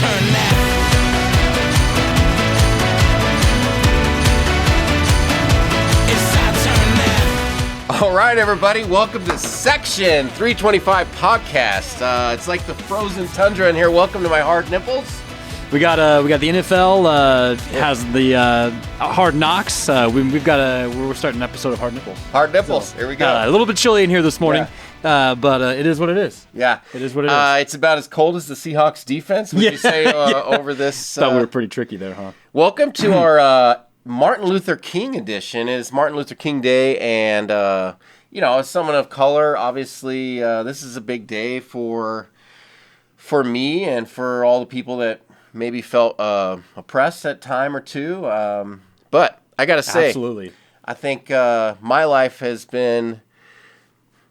turn now. It's our turn now. All right, everybody, welcome to Section 325 podcast. It's like the frozen tundra in here. Welcome to my hard nipples. We got the NFL has the Hard Knocks. We're starting an episode of Hard Nipples. Hard nipples. So, here we go. A little bit chilly in here this morning, but it is what it is. Yeah, it is what it is. It's about as cold as the Seahawks defense. Would you say over this? Thought we were pretty tricky there, huh? Welcome to our Martin Luther King edition. It is Martin Luther King Day, and as someone of color, obviously, this is a big day for me and for all the people that maybe felt oppressed at time or two. But I got to say, absolutely, I think my life has been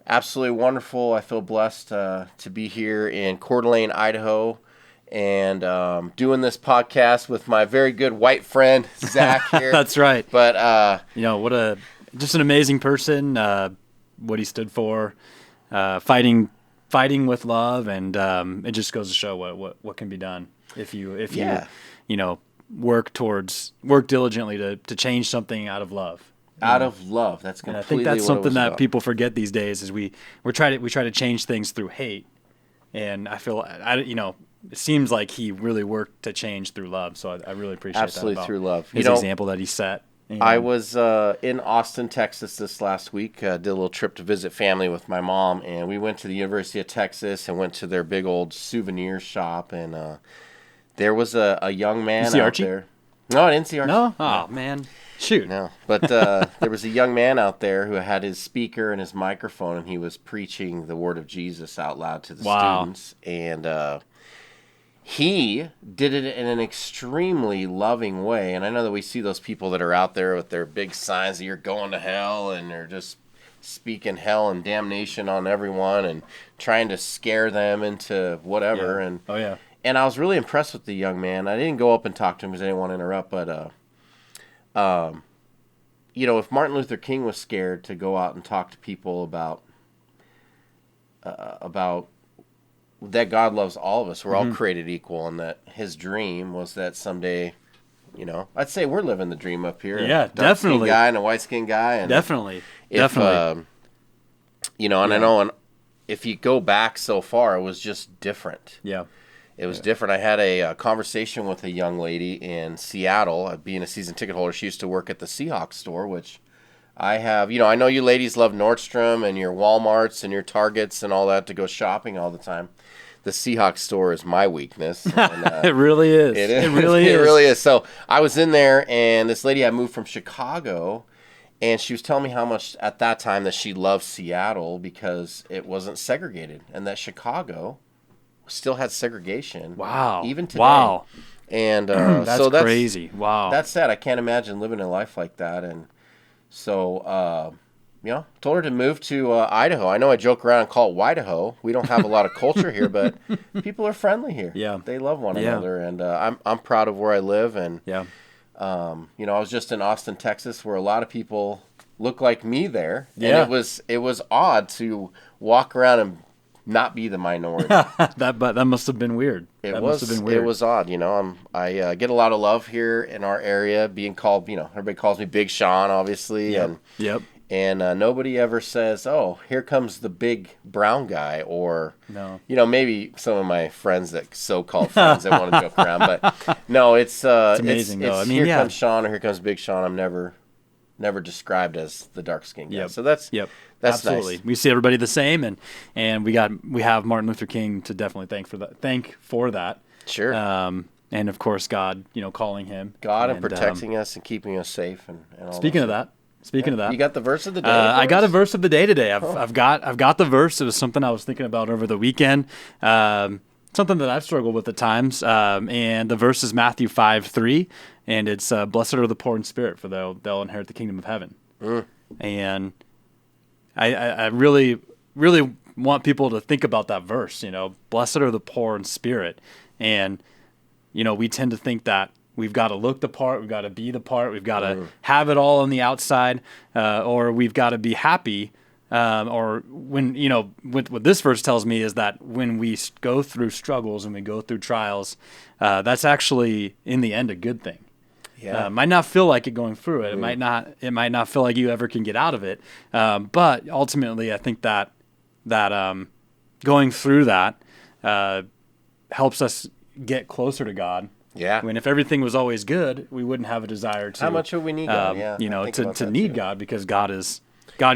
absolutely wonderful. I feel blessed to be here in Coeur d'Alene, Idaho, and doing this podcast with my very good white friend, Zach, here. That's right. But, just an amazing person, what he stood for, fighting with love, and it just goes to show what can be done if you work diligently to change something out of love. Out of love, that's completely. And I think that's what something that about. people forget these days. Is we try to change things through hate, and I feel it seems like he really worked to change through love. So I really appreciate absolutely that about through love. His example that he set. And I was in Austin, Texas this last week. Did a little trip to visit family with my mom, and we went to the University of Texas and went to their big old souvenir shop. And there was a young man you see out Archie? there. No, I didn't see Archie. No? Oh, man. Shoot. No, but there was a young man out there who had his speaker and his microphone, and he was preaching the word of Jesus out loud to the students. And he did it in an extremely loving way. And I know that we see those people that are out there with their big signs that you're going to hell, and they're just speaking hell and damnation on everyone and trying to scare them into whatever. Yeah. And Oh, yeah. And I was really impressed with the young man. I didn't go up and talk to him because I didn't want to interrupt, but if Martin Luther King was scared to go out and talk to people about that God loves all of us, we're all created equal, and that his dream was that someday, I'd say we're living the dream up here. Yeah, a definitely. dark-skinned guy and a white-skinned guy. And Definitely. I know, and if you go back so far, it was just different. Yeah. It was different. I had a conversation with a young lady in Seattle. Being a season ticket holder, she used to work at the Seahawks store, which I have. I know you ladies love Nordstrom and your Walmarts and your Targets and all that to go shopping all the time. The Seahawks store is my weakness. And, It really is. It is. It really is. It really is. So I was in there, and this lady had moved from Chicago, and she was telling me how much at that time that she loved Seattle because it wasn't segregated, and that Chicago still had segregation. Wow. Even today. Wow. And that's crazy. Wow. That's sad. I can't imagine living a life like that. And so, told her to move to Idaho. I know I joke around and call it Widaho. We don't have a lot of culture here, but people are friendly here. Yeah. They love one another. And I'm proud of where I live. And, yeah. I was just in Austin, Texas, where a lot of people look like me there. Yeah. And it was odd to walk around and not be the minority. that must have been weird. It was odd, I get a lot of love here in our area, being called, everybody calls me Big Sean, obviously. Yep. And nobody ever says, oh, here comes the big brown guy, or, No. Maybe some of my friends so-called friends that want to joke around, but no, it's amazing, though. here comes Sean, or here comes Big Sean. I'm never described as the dark-skinned guy. Yep. So that's absolutely nice. We see everybody the same, and we have Martin Luther King to definitely thank for that. Sure. And of course God, calling him. God and protecting us and keeping us safe and all. Speaking of that, you got the verse of the day. I got a verse of the day today. I've got the verse. It was something I was thinking about over the weekend. Something that I've struggled with at times. And the verse is Matthew 5:3, and it's blessed are the poor in spirit, for they'll inherit the kingdom of heaven. And I really, really want people to think about that verse. Blessed are the poor in spirit, and we tend to think that we've got to look the part, we've got to be the part, we've got to have it all on the outside, or we've got to be happy or when, what this verse tells me is that when we go through struggles and we go through trials, that's actually in the end a good thing. Yeah. Might not feel like it going through it. It might not feel like you ever can get out of it. But ultimately, I think that going through that helps us get closer to God. Yeah. I mean, if everything was always good, we wouldn't have a desire to. How much would we need God? Yeah. To need God, because God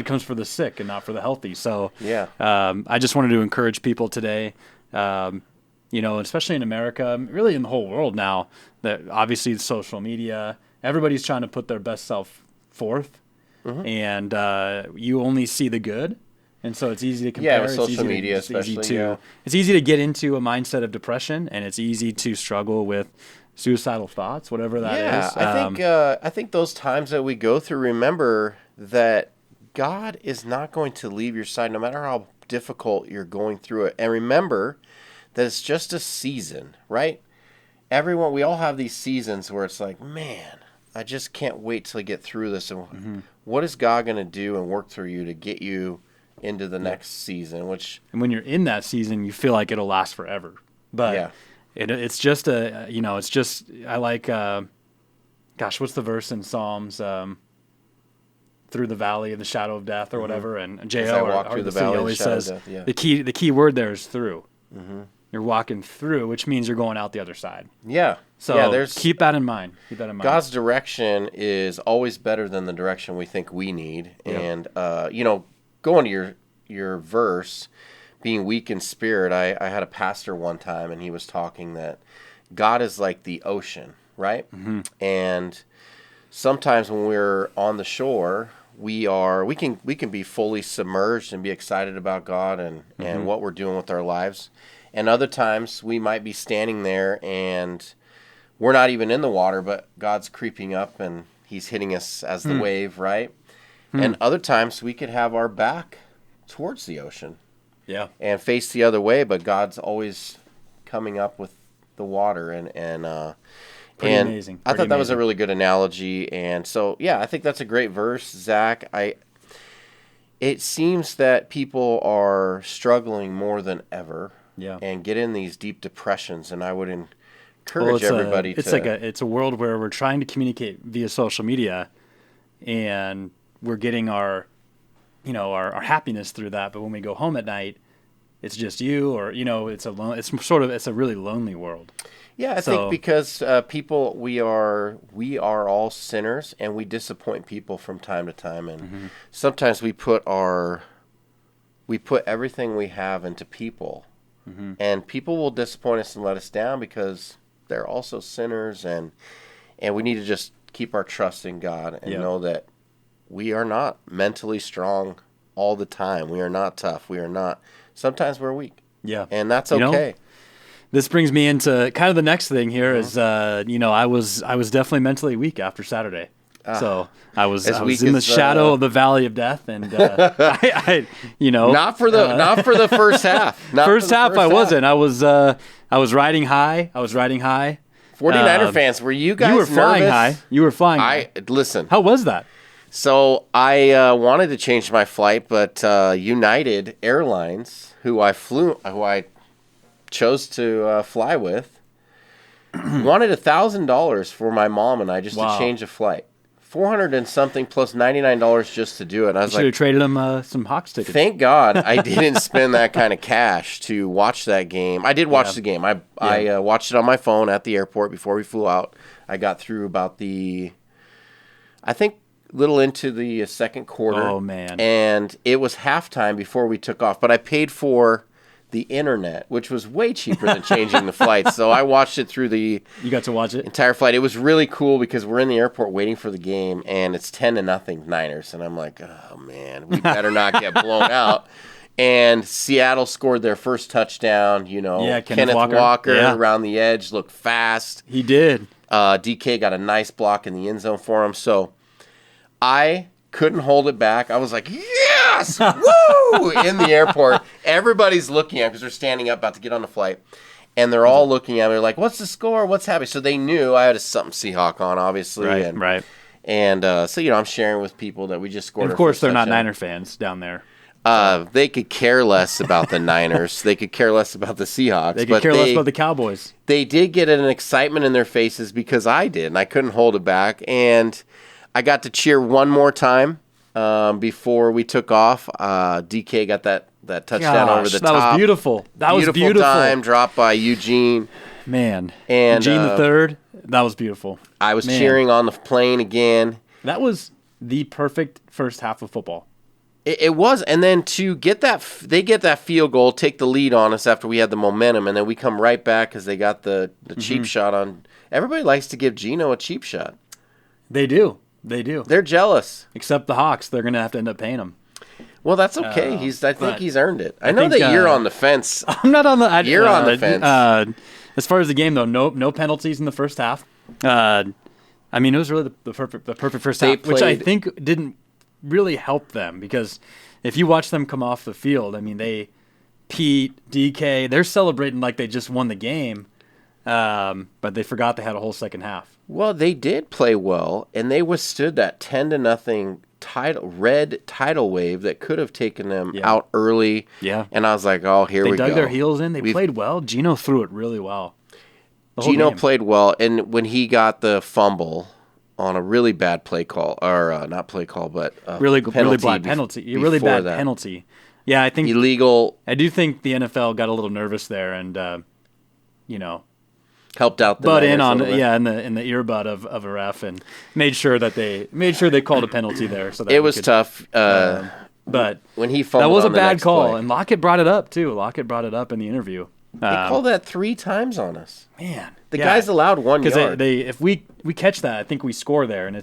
comes for the sick and not for the healthy. So yeah. I just wanted to encourage people today, especially in America, really in the whole world now, that obviously social media, everybody's trying to put their best self forth, and you only see the good. And so it's easy to compare. Yeah, with social media especially. It's easy to get into a mindset of depression, and it's easy to struggle with suicidal thoughts, whatever that is. I think those times that we go through, remember that God is not going to leave your side no matter how difficult you're going through it. And remember that it's just a season, right? We all have these seasons where it's like, man, I just can't wait till I get through this. And what is God going to do and work through you to get you into the next season? And when you're in that season, you feel like it'll last forever. But it's just I like, what's the verse in Psalms? Through the valley of the shadow of death or whatever, and J.O. or the valley always says the key word there is through. You're walking through, which means you're going out the other side. Yeah. So keep that in mind. God's direction is always better than the direction we think we need. Yeah. And going to your verse, being weak in spirit, I had a pastor one time, and he was talking that God is like the ocean, right? And sometimes when we're on the shore, we can be fully submerged and be excited about God and what we're doing with our lives. And other times we might be standing there and we're not even in the water, but God's creeping up and he's hitting us as the wave, right? And other times we could have our back towards the ocean. Yeah. And face the other way, but God's always coming up with the water and amazing. I thought that was a really good analogy. And so, yeah, I think that's a great verse, Zach. It seems that people are struggling more than ever and get in these deep depressions. And I would encourage everybody it's a world where we're trying to communicate via social media, and we're getting our happiness through that. But when we go home at night, it's just you, or it's a really lonely world. Yeah, I think because people, we are all sinners, and we disappoint people from time to time, and sometimes we put everything we have into people, and people will disappoint us and let us down because they're also sinners, and we need to just keep our trust in God and know that we are not mentally strong all the time. We are not tough. We are not. Sometimes we're weak. Yeah, and that's okay. This brings me into kind of the next thing here is, I was definitely mentally weak after Saturday. So I was in the shadow of the valley of death, and not for the first half. First half I wasn't. I was riding high. 49er fans, were you guys nervous? You were flying high. Listen. How was that? So I wanted to change my flight, but United Airlines, who I chose to fly with, wanted $1,000 for my mom and I just to change a flight. $400 and something plus $99 just to do it. And I was should have traded him some Hawks tickets. Thank God I didn't spend that kind of cash to watch that game. I did watch the game. I watched it on my phone at the airport before we flew out. I got through about little into the second quarter. Oh, man. And it was halftime before we took off. But I paid for the internet, which was way cheaper than changing the flights. So I watched it through You got to watch it? Entire flight. It was really cool because we're in the airport waiting for the game, and it's 10-0 Niners. And I'm like, oh, man, we better not get blown out. And Seattle scored their first touchdown. Kenneth Walker around the edge, looked fast. He did. DK got a nice block in the end zone for him. So I couldn't hold it back. I was like, yes! Woo! In the airport. Everybody's looking at me because they're standing up about to get on the flight. And they're all looking at me. They're like, what's the score? What's happening? So they knew I had a something Seahawk on, obviously. Right. And so, I'm sharing with people that we just scored. And of course, they're not Niner fans down there. They could care less about the Niners. They could care less about the Seahawks. They could care less about the Cowboys. They did get an excitement in their faces because I did, and I couldn't hold it back. And I got to cheer one more time before we took off. DK got that touchdown over the top. That was beautiful. That was beautiful. Time dropped by Eugene. Man. And Eugene the third. That was beautiful. I was cheering on the plane again. That was the perfect first half of football. It was, and then to get that, they get that field goal, take the lead on us after we had the momentum, and then we come right back because they got the cheap shot on. Everybody likes to give Geno a cheap shot. They do. They do. They're jealous. Except the Hawks. They're going to have to end up paying him. Well, that's okay. I think he's earned it. I know that you're on the fence. I'm not on the. You're on the fence. As far as the game, though, no penalties in the first half. I mean, it was really the perfect first half, which I think didn't really help them because if you watch them come off the field, I mean, Pete, DK, they're celebrating like they just won the game, but they forgot they had a whole second half. Well, they did play well, and they withstood that 10-0 red tidal wave that could have taken them out early. Yeah, and I was like, oh, here we go. They dug their heels in. They played well. Geno threw it really well. Geno played well, and when he got the fumble on a really bad play call, or not play call, but really bad penalty. Really bad penalty. Yeah, I think illegal. I do think the NFL got a little nervous there, and helped out the butt in on in the earbud of a ref and made sure they called a penalty there. So that it was tough. But when he fumbled, that was a on the bad next call, play. And Lockett brought it up too. Lockett brought it up in the interview. They called that 3 times on us. Man, the guy's allowed 1 yard. They if we catch that, I think we score there, and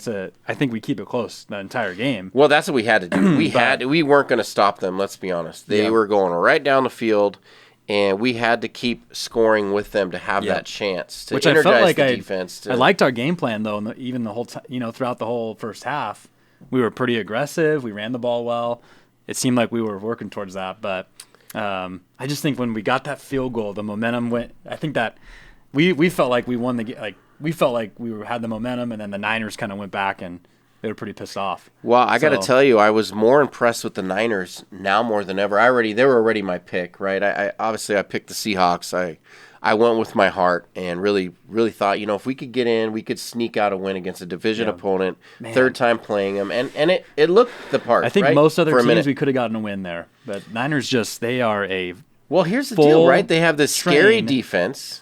I think we keep it close the entire game. Well, that's what we had to do. We weren't going to stop them. Let's be honest. They were going right down the field, and we had to keep scoring with them to have that chance to energize the defense. I liked our game plan though, and even the whole throughout the whole first half, we were pretty aggressive. We ran the ball well. It seemed like we were working towards that, but. I just think when we got that field goal, the momentum went. I think that we felt like we won the game. Like we felt like had the momentum, and then the Niners kind of went back and they were pretty pissed off. Well, I got to tell you, I was more impressed with the Niners now more than ever. They were already my pick, right? I obviously picked the Seahawks. I went with my heart and really thought, if we could get in, we could sneak out a win against a division opponent, third time playing them, and it looked the part. I think most other teams we could have gotten a win there, but Niners they are a well. Here's the deal, right? They have this scary defense,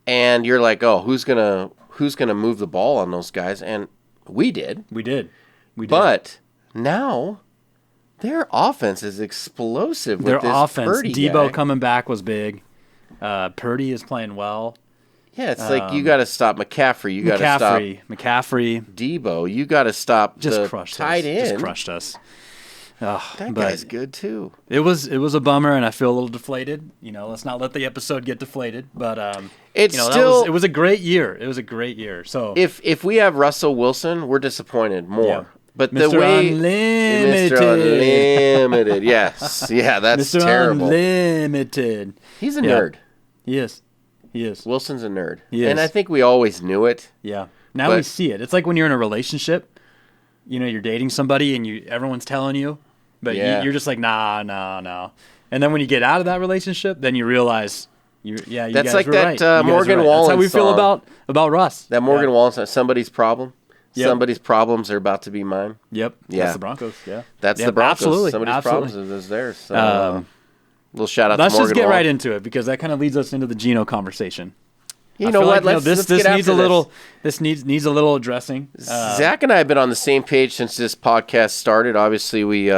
and you're like, oh, who's gonna move the ball on those guys? And we did. But now their offense is explosive. Their with this offense, Purdy Debo guy. coming back was big. Purdy is playing well. Yeah, it's like you got to stop McCaffrey. You got to stop McCaffrey. Debo. You got to stop the tight end. Just crushed us. That guy's good too. It was a bummer, and I feel a little deflated. Let's not let the episode get deflated. But it was a great year. It was a great year. So if we have Russell Wilson, we're disappointed more. Yeah. But Mr. the way Unlimited. Mr. Unlimited, yes, that's Mr. terrible. Unlimited. He's a nerd. He is. Wilson's a nerd. He is. And I think we always knew it. Yeah. Now we see it. It's like when you're in a relationship, you're dating somebody and everyone's telling you, but you're just like, nah. And then when you get out of that relationship, then you realize, you that's guys like were that right. Morgan Wallen That's how we feel song. about Russ. That Morgan Wallen song, Somebody's Problem. Yep. Somebody's problems are about to be mine. Yep. Yeah. That's the Broncos. Yeah. That's the Broncos. Absolutely. Somebody's problems is theirs. So, little shout out to Morgan Let's just get Wallen. right into it because that kind of leads us into the Geno conversation. You know what? Let's this get needs after a little. This needs a little addressing. Zach and I have been on the same page since this podcast started. Obviously, we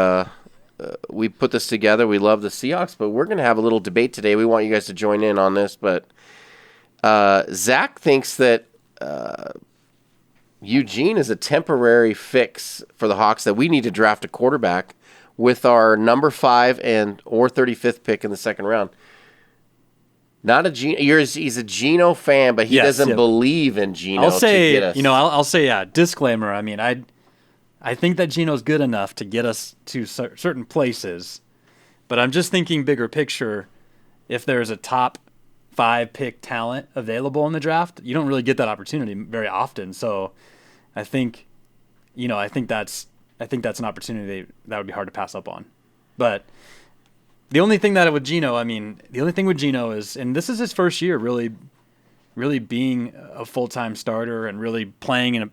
put this together. We love the Seahawks, but we're going to have a little debate today. We want you guys to join in on this. But Zach thinks that Eugene is a temporary fix for the Hawks, that we need to draft a quarterback with our number 5 or 35th pick in the second round. Not a Geno. He's a Geno fan, but he doesn't believe in Geno. I'll say, to get us. I'll say, disclaimer. I mean, I think that Geno's good enough to get us to certain places, but I'm just thinking bigger picture. If there's a top 5 pick talent available in the draft, you don't really get that opportunity very often. So, I think that's an opportunity that would be hard to pass up on. But the only thing with Geno is, and this is his first year really being a full-time starter and really playing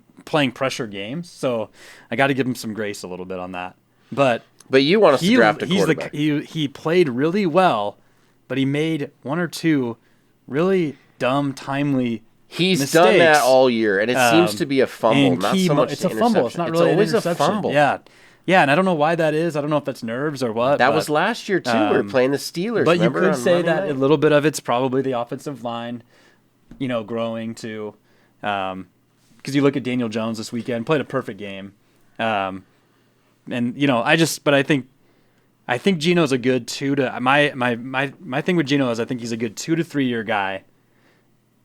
pressure games. So I got to give him some grace a little bit on that. But you want us to draft a quarterback. He played really well, but he made one or two really dumb, timely mistakes. Done that all year, and it seems to be a fumble, not so much it's a fumble. It's not really always an interception. a fumble. Yeah, and I don't know why that is. I don't know if that's nerves or what. That was last year, too. We were playing the Steelers. But you could say Monday that night? a little bit of it's probably the offensive line, growing too. Because you look at Daniel Jones this weekend, played a perfect game. And, I think Geno's a good my thing with Geno is I think he's a good 2 to 3 year guy.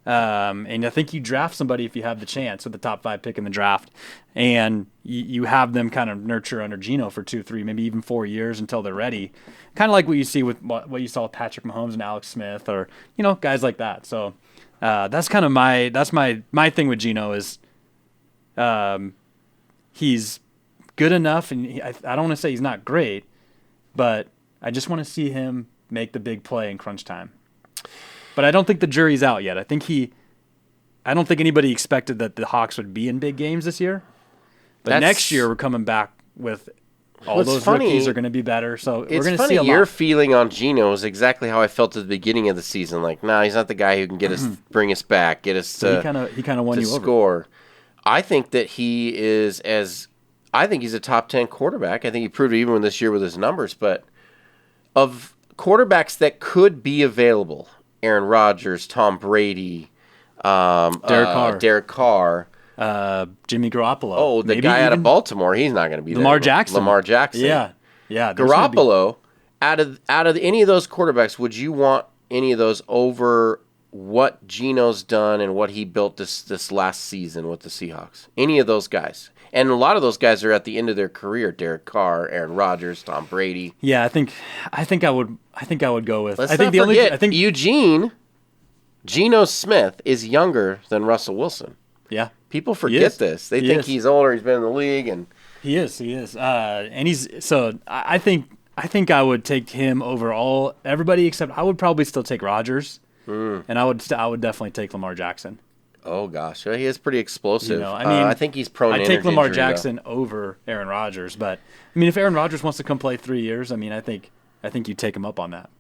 And I think you draft somebody if you have the chance with the top 5 pick in the draft, and you have them kind of nurture under Geno for 2, 3, maybe even 4 years until they're ready. Kind of like what you see with what you saw with Patrick Mahomes and Alex Smith, or guys like that. So that's kind of my thing with Geno is, he's good enough, and I don't want to say he's not great, but I just want to see him make the big play in crunch time. But I don't think the jury's out yet. I don't think anybody expected that the Hawks would be in big games this year. But next year we're coming back with all those rookies are going to be better. So we're going to see a lot. Your feeling on Geno is exactly how I felt at the beginning of the season. Like, he's not the guy who can get us, bring us back, get us to. He kind of won you score. over. I think that I think he's a top 10 quarterback. I think he proved it even this year with his numbers. But of quarterbacks that could be available, Aaron Rodgers, Tom Brady, Derek Carr, Jimmy Garoppolo. Oh, the guy out of Baltimore, he's not going to be Lamar there. Jackson. Lamar Jackson. Yeah. Garoppolo, out of any of those quarterbacks, would you want any of those over what Geno's done and what he built this last season with the Seahawks? Any of those guys? And a lot of those guys are at the end of their career. Derek Carr, Aaron Rodgers, Tom Brady. Yeah, I think I would go with. I think Eugene Geno Smith is younger than Russell Wilson. Yeah, people forget this. They think he's older. He's been in the league, and he is. And he's so. I think I would take him over everybody except I would probably still take Rodgers, and I would definitely take Lamar Jackson. Oh gosh, he is pretty explosive. I think he's prone. I take Lamar Jackson over Aaron Rodgers, but if Aaron Rodgers wants to come play 3 years, I think you take him up on that.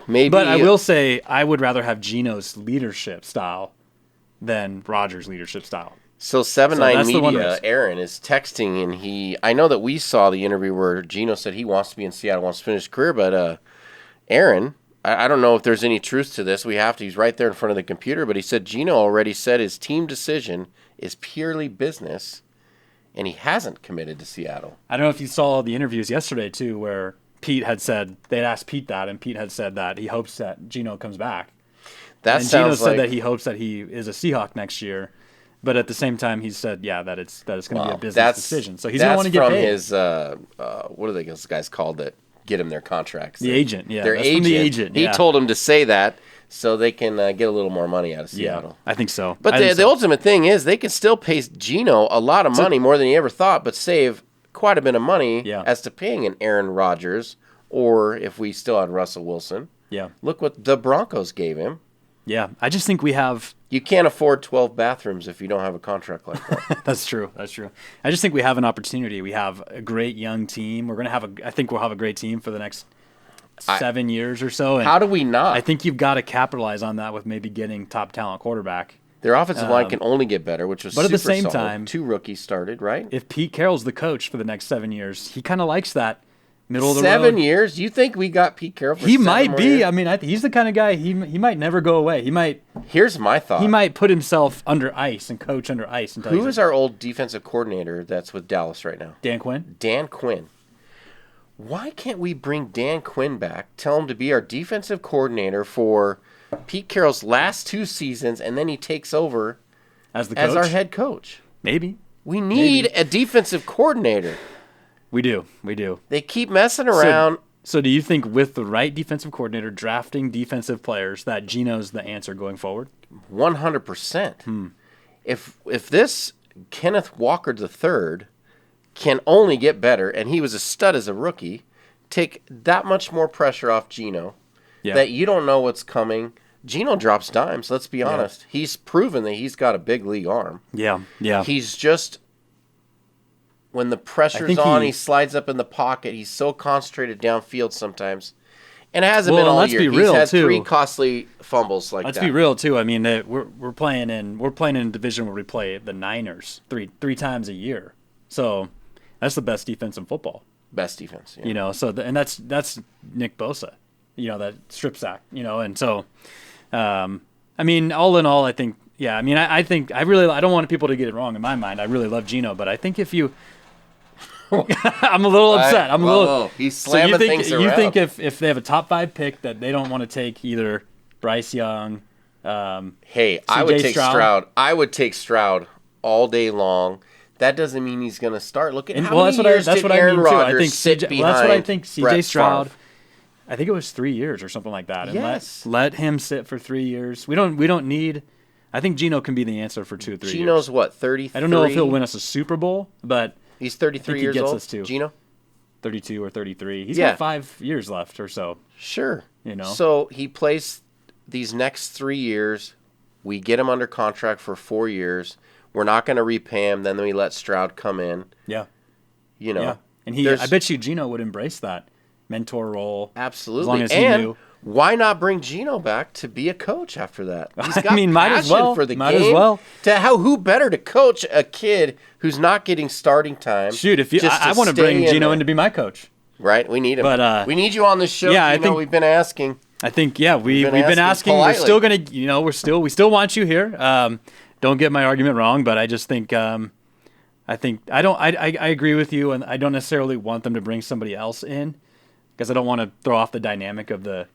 Maybe. But I will say I would rather have Geno's leadership style than Rodgers' leadership style. So 7-9 Media, Aaron is texting, and I know that we saw the interview where Geno said he wants to be in Seattle, wants to finish his career, but Aaron. I don't know if there's any truth to this. He's right there in front of the computer, but he said Geno already said his team decision is purely business, and he hasn't committed to Seattle. I don't know if you saw the interviews yesterday, too, where Pete had said, they'd asked Pete that, and Pete had said that he hopes that Geno comes back. Geno said that he hopes that he is a Seahawk next year, but at the same time, he said, that it's going to be a business decision. So he's going to want to get paid. That's from his, what are those guys called that get him their contracts? The agent, yeah. Their agent. From the agent, He told him to say that so they can get a little more money out of Seattle. Yeah, I think so. But the ultimate thing is they can still pay Geno a lot of money, more than he ever thought, but save quite a bit of money as to paying an Aaron Rodgers, or if we still had Russell Wilson. Yeah. Look what the Broncos gave him. Yeah, I just think we have... You can't afford 12 bathrooms if you don't have a contract like that. That's true. I just think we have an opportunity. We have a great young team. I think we'll have a great team for the next 7 years or so. And how do we not? I think you've got to capitalize on that with maybe getting top talent quarterback. Their offensive line can only get better, which was but super at the same solid. time, 2 rookies started, right? If Pete Carroll's the coach for the next 7 years, he kind of likes that middle of the road. 7 years? You think we got Pete Carroll for He 7 might more be. years? He's the kind of guy, he might never go away. Here's my thought. He might put himself under ice and coach under ice. Who is our old defensive coordinator that's with Dallas right now? Dan Quinn. Dan Quinn. Why can't we bring Dan Quinn back, tell him to be our defensive coordinator for Pete Carroll's last 2 seasons, and then he takes over as our head coach? Maybe. We need a defensive coordinator. We do. They keep messing around. So do you think with the right defensive coordinator drafting defensive players that Geno's the answer going forward? 100%. If this Kenneth Walker III can only get better, and he was a stud as a rookie, take that much more pressure off Geno that you don't know what's coming. Geno drops dimes, let's be honest. He's proven that he's got a big league arm. Yeah. He's just, when the pressure's on, he slides up in the pocket. He's so concentrated downfield sometimes. And it hasn't been all let's year. Be real, he's had too. 3 costly fumbles like let's that. Let's be real, too. I mean, we're playing in a division where we play the Niners three times a year. So that's the best defense in football. Best defense, You know, so and that's Nick Bosa, you know, that strip sack, you know, and so, I mean, all in all, I think, I mean, I think I don't want people to get it wrong in my mind. I really love Geno, but I think if you, I'm a little upset. He's slamming things around. You think if they have a top 5 pick that they don't want to take either Bryce Young, hey, I would take Stroud. I would take Stroud all day long. That doesn't mean he's going to start. Look at how many years did Aaron Rodgers sit behind. That's what I think. C.J. Stroud. Favre. I think it was 3 years or something like that. And yes. Let him sit for 3 years. We don't need. I think Geno can be the answer for 2 or 3 years. Geno's what, 33? I don't know if he'll win us a Super Bowl, but he's 33 years old. Geno, 32 or 33. He's got 5 years left or so. Sure. You know. So he plays these next 3 years. We get him under contract for 4 years. We're not going to repay him. Then we let Stroud come in. Yeah. You know. Yeah. And I bet you Geno would embrace that mentor role. Absolutely. As long as he knew. Why not bring Geno back to be a coach after that? He's got might as well. for the might game. As well. Who better to coach a kid who's not getting starting time? Shoot, I want to bring Geno in to be my coach. Right, we need him. But we need you on this show. Yeah, I think we've been asking. I think we've been asking. Politely. We're still gonna, we still want you here. Don't get my argument wrong, but I just think I agree with you, and I don't necessarily want them to bring somebody else in because I don't want to throw off the dynamic of the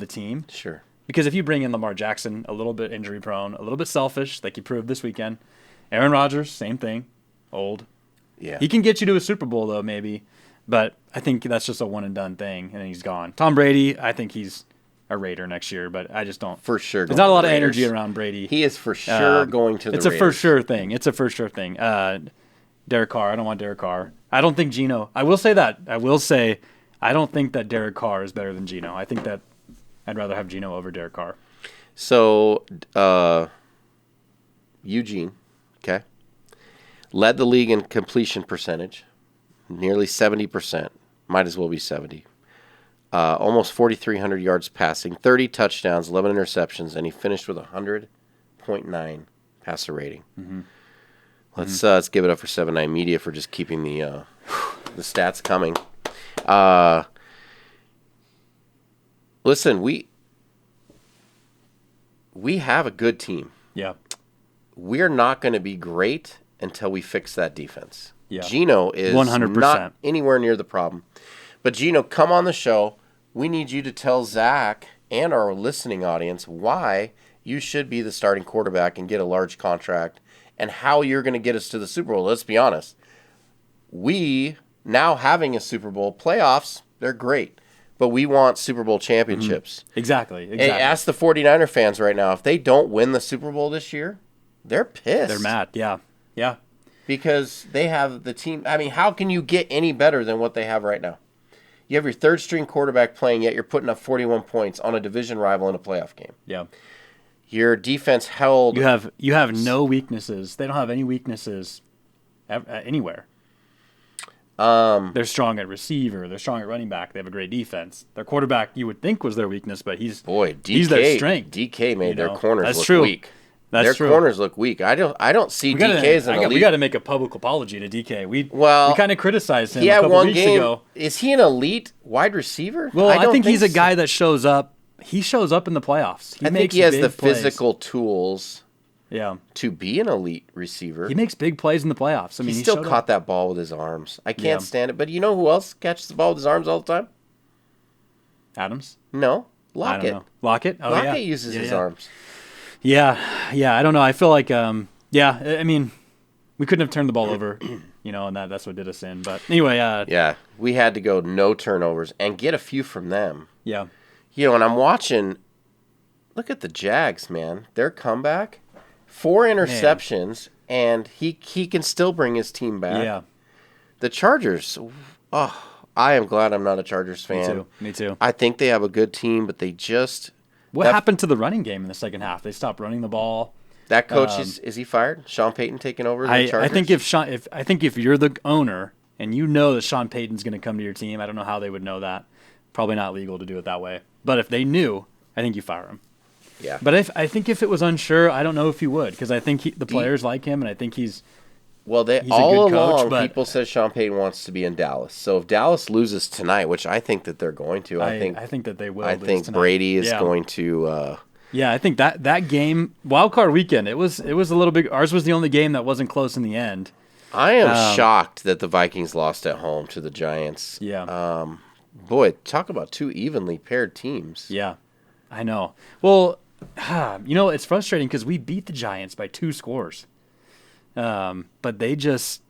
team. Sure. Because if you bring in Lamar Jackson, a little bit injury prone, a little bit selfish, like you proved this weekend. Aaron Rodgers, same thing, old. Yeah. He can get you to a Super Bowl though, maybe, but I think that's just a one and done thing, and then he's gone. Tom Brady, I think he's a Raider next year, but I just don't. For sure. There's not a lot of energy around Brady. He is for sure going to the Raiders. It's a for sure thing. Derek Carr, I don't want Derek Carr. I don't think Geno. I will say I don't think that Derek Carr is better than Geno. I think that I'd rather have Geno over Derek Carr. So, Eugene, okay, led the league in completion percentage, nearly 70%. Might as well be 70. Almost 4,300 yards passing, 30 touchdowns, 11 interceptions, and he finished with 100.9 passer rating. Mm-hmm. Let's give it up for 7-9 Media for just keeping the stats coming. Listen, we have a good team. Yeah. We're not going to be great until we fix that defense. Yeah. Geno is 100%. Not anywhere near the problem. But Geno, come on the show. We need you to tell Zach and our listening audience why you should be the starting quarterback and get a large contract and how you're going to get us to the Super Bowl. Let's be honest. We, now having a Super Bowl, playoffs, they're great. But we want Super Bowl championships. Mm-hmm. Exactly. And ask the 49er fans right now, if they don't win the Super Bowl this year, they're pissed. They're mad, yeah. Yeah. Because they have the team. I mean, how can you get any better than what they have right now? You have your third-string quarterback playing, yet you're putting up 41 points on a division rival in a playoff game. Yeah. Your defense held... You have no weaknesses. They don't have any weaknesses anywhere. They're strong at receiver. They're strong at running back. They have a great defense. Their quarterback, you would think, was their weakness, but he's their strength. DK made their corners look weak. That's true. Their corners look weak. I don't see DK as an elite. We got to make a public apology to DK. We kind of criticized him a couple weeks ago. Is he an elite wide receiver? Well, I think he's a guy that shows up. He shows up in the playoffs. I think he has the physical tools. Yeah. To be an elite receiver. He makes big plays in the playoffs. I mean, he still caught that ball with his arms. I can't stand it. But you know who else catches the ball with his arms all the time? Adams? No. Lockett. I don't know. Lockett? Oh, Lockett uses his arms. Yeah. I don't know. I feel like, I mean, we couldn't have turned the ball over, and that's what did us in. But anyway. Yeah. We had to go no turnovers and get a few from them. Yeah. And I'm watching, look at the Jags, man. Their comeback. 4 interceptions, and he can still bring his team back. Yeah. The Chargers, I am glad I'm not a Chargers fan. Me too. I think they have a good team, but they just... What happened to the running game in the second half? They stopped running the ball. That coach, is he fired? Sean Payton taking over the Chargers? I think if you're the owner and you know that Sean Payton's going to come to your team, I don't know how they would know that. Probably not legal to do it that way. But if they knew, I think you fire him. Yeah. But I think if it was unsure, I don't know if he would, because I think the players like him, and I think he's all a good along coach, people said Sean Payton wants to be in Dallas. So if Dallas loses tonight, which I think that they're going to, I think that they will. I think tonight. Brady is going to. Yeah, I think that game, wild card weekend, it was a little big. Ours was the only game that wasn't close in the end. I am shocked that the Vikings lost at home to the Giants. Yeah. Boy, talk about two evenly paired teams. Yeah, I know. Well, it's frustrating because we beat the Giants by 2 scores, but they just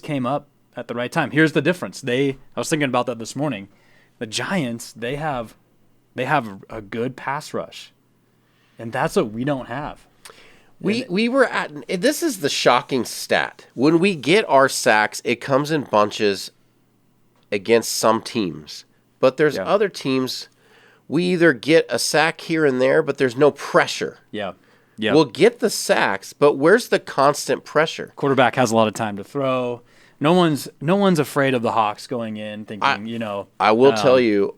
came up at the right time. Here's the difference. I was thinking about that this morning. The Giants, they have a good pass rush, and that's what we don't have. We were at this is the shocking stat. When we get our sacks, it comes in bunches against some teams, but there's other teams. We either get a sack here and there, but there's no pressure. Yeah. We'll get the sacks, but where's the constant pressure? Quarterback has a lot of time to throw. No one's afraid of the Hawks going in thinking, I will tell you,